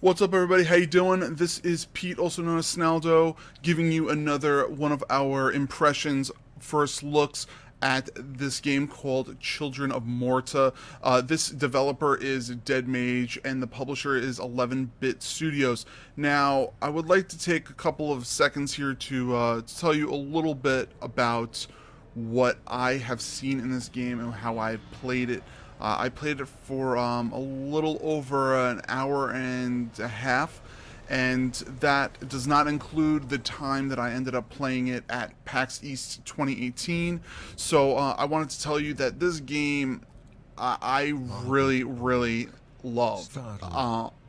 What's up, everybody? How you doing? This is Pete, also known as Snalydo, giving you another one of our impressions, first looks at this game called Children of Morta. This developer is Dead Mage, and the publisher is 11-Bit Studios. Now, I would like to take a couple of seconds here to tell you a little bit about what I have seen in this game and how I've played it. I played it for a little over an hour and a half, and that does not include the time that I ended up playing it at PAX East 2018. So I wanted to tell you that this game I really love.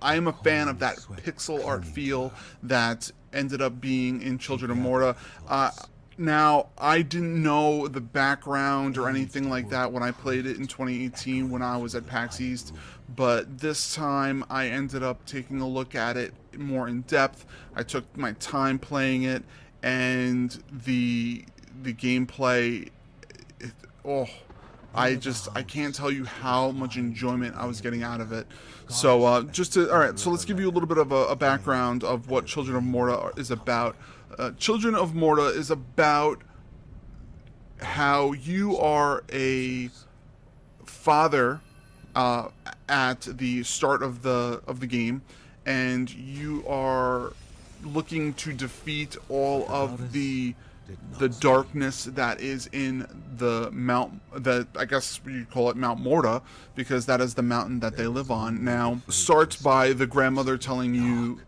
I am a fan of that pixel art feel that ended up being in Children of Morta. Now, I didn't know the background or anything like that when I played it in 2018 when I was at PAX East, but this time I ended up taking a look at it more in depth. I took my time playing it, and the gameplay, I can't tell you how much enjoyment I was getting out of it. So alright, so let's give you a little bit of a background of what Children of Morta is about. Children of Morta is about how you are a father at the start of the game, and you are looking to defeat all of the darkness that is in the mount, that I guess you call it Mount Morta, because that is the mountain that they live on. Now, starts by the grandmother telling you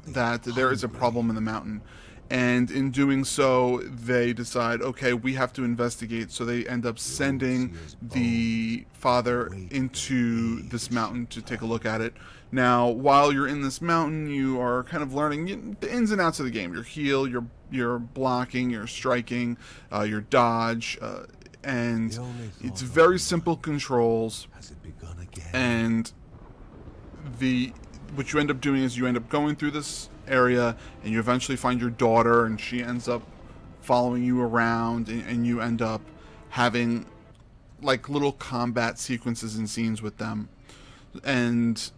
that there is a problem in the mountain. And in doing so, they decide, okay, we have to investigate. So they end up sending the father into this mountain to take a look at it. Now, while you're in this mountain, you are kind of learning the ins and outs of the game. Your heal, your blocking, your striking, your dodge, and it's very simple controls. And what you end up doing is you end up going through this area, and you eventually find your daughter, and she ends up following you around, and you end up having like little combat sequences and scenes with them. And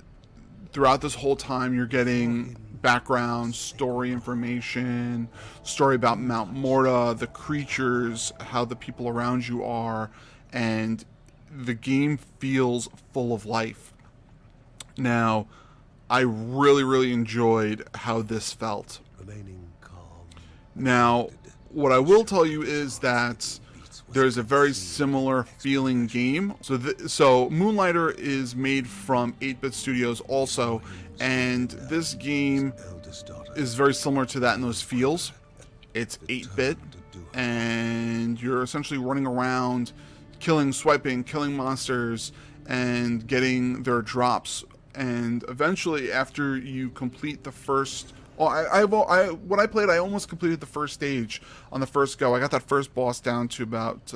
throughout this whole time, you're getting background story information, story about Mount Morta, the creatures, how the people around you are, and the game feels full of life. Now, I really enjoyed how this felt. Now, what I will tell you is that there's a very similar feeling game. So Moonlighter is made from 8-Bit Studios also, and this game is very similar to that in those feels. It's 8-bit, and you're essentially running around, swiping, killing monsters, and getting their drops. And eventually, after you complete the first, when I played, I almost completed the first stage on the first go. I got that first boss down to about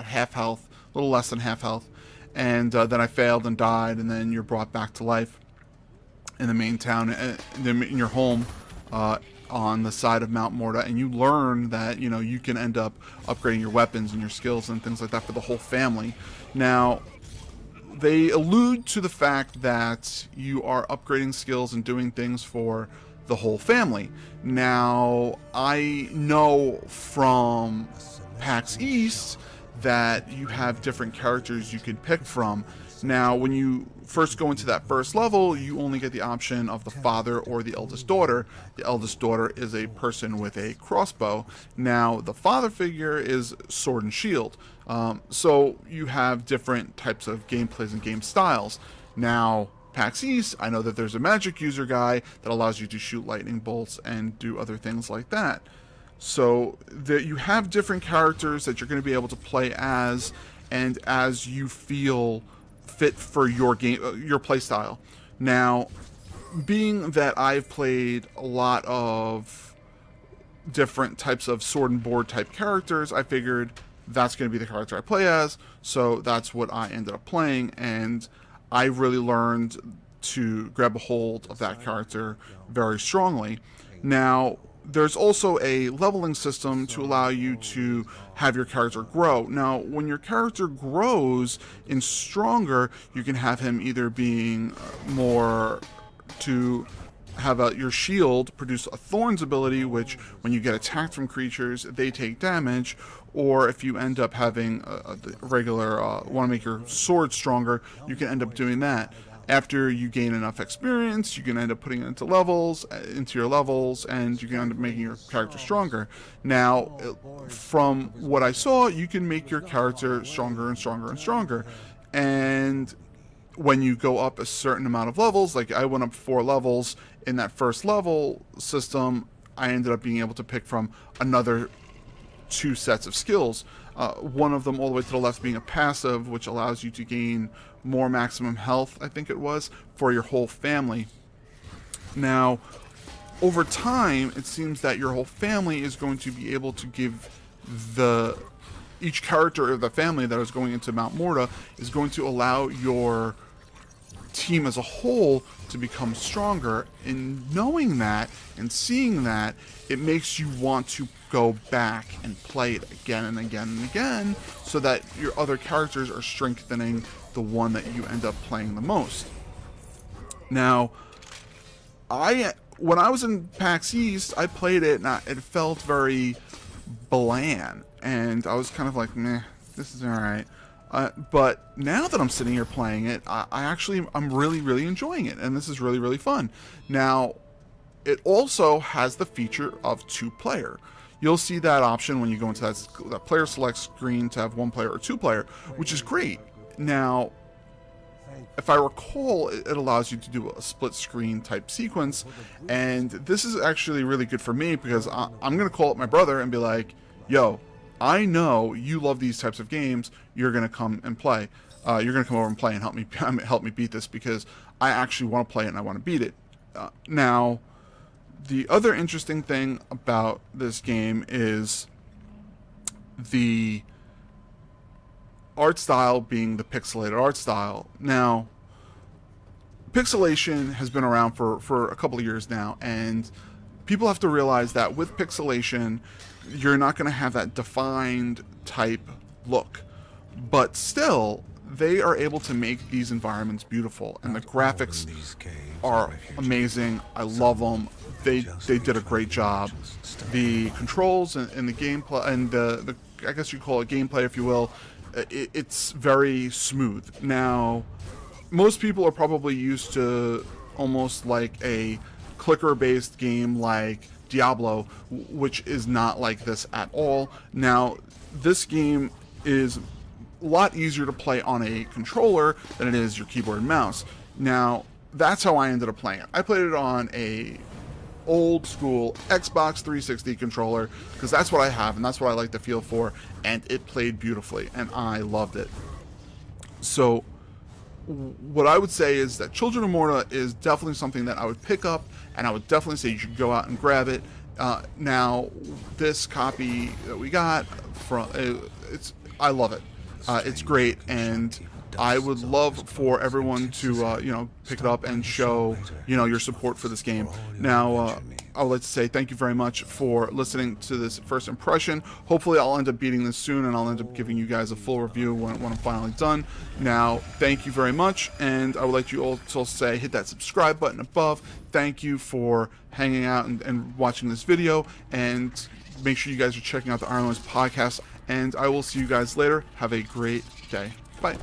half health, a little less than half health, and then I failed and died. And then you're brought back to life in the main town, in your home, on the side of Mount Morta, and you learn that you can end up upgrading your weapons and your skills and things like that for the whole family. Now, they allude to the fact that you are upgrading skills and doing things for the whole family. Now, I know from PAX East that you have different characters you can pick from. Now, when you first go into that first level, you only get the option of the father or the eldest daughter. The eldest daughter is a person with a crossbow. Now, the father figure is sword and shield. So you have different types of gameplays and game styles. Now, PAX East, I know that there's a magic user guy that allows you to shoot lightning bolts and do other things like that. So you have different characters that you're going to be able to play as, and as you feel fit for your game, your play style. Now, being that I've played a lot of different types of sword and board type characters, I figured that's going to be the character I play as, so that's what I ended up playing, and I really learned to grab a hold of that character very strongly. Now, there's also a leveling system to allow you to have your character grow. Now, when your character grows in stronger, you can have him either being more to have your shield produce a thorns ability, which when you get attacked from creatures, they take damage. Or if you end up having a regular, want to make your sword stronger, you can end up doing that. After you gain enough experience, you can end up putting it into your levels, and you can end up making your character stronger. Now, from what I saw, you can make your character stronger and stronger and stronger. And when you go up a certain amount of levels, like I went up 4 levels in that first level system, I ended up being able to pick from another 2 sets of skills. One of them all the way to the left being a passive, which allows you to gain more maximum health, I think it was, for your whole family. Now, over time, it seems that your whole family is going to be able to give each character of the family that is going into Mount Morta is going to allow your team as a whole to become stronger. And knowing that and seeing that, it makes you want to go back and play it again and again and again, so that your other characters are strengthening the one that you end up playing the most. Now, when I was in PAX East, I played it and it felt very bland, and I was kind of like, meh, this is alright. But now that I'm sitting here playing it, I'm really, really enjoying it, and this is really, really fun. Now, it also has the feature of 2-player. You'll see that option when you go into that player select screen to have 1-player or 2-player, which is great. Now, if I recall, it allows you to do a split screen type sequence, and this is actually really good for me because I'm going to call up my brother and be like, yo, I know you love these types of games. You're going to come and play. You're going to come over and play and help me beat this, because I actually want to play it and I want to beat it. Now, the other interesting thing about this game is the art style being the pixelated art style. Now, pixelation has been around for a couple of years now, and people have to realize that with pixelation, you're not going to have that defined type look. But still, they are able to make these environments beautiful, and the graphics are amazing. I love them. They did a great job. The controls and the gameplay, and the I guess you call it gameplay if you will, it's very smooth. Now, most people are probably used to almost like a clicker-based game like Diablo, which is not like this at all. Now, this game is a lot easier to play on a controller than it is your keyboard and mouse. Now, that's how I ended up playing it. I played it on a old school Xbox 360 controller because that's what I have and that's what I like the feel for, and it played beautifully and I loved it. So what I would say is that Children of Morta is definitely something that I would pick up, and I would definitely say you should go out and grab it. Now, this copy that we got from I love it. It's great, and I would love for everyone to pick it up and show your support for this game. Now, I would like to say thank you very much for listening to this first impression. Hopefully I'll end up beating this soon, and I'll end up giving you guys a full review when I'm finally done. Now, thank you very much, and I would like you all to say hit that subscribe button above. Thank you for hanging out and watching this video, and make sure you guys are checking out the Iron Noise podcast, and I will see you guys later. Have a great day. Bye.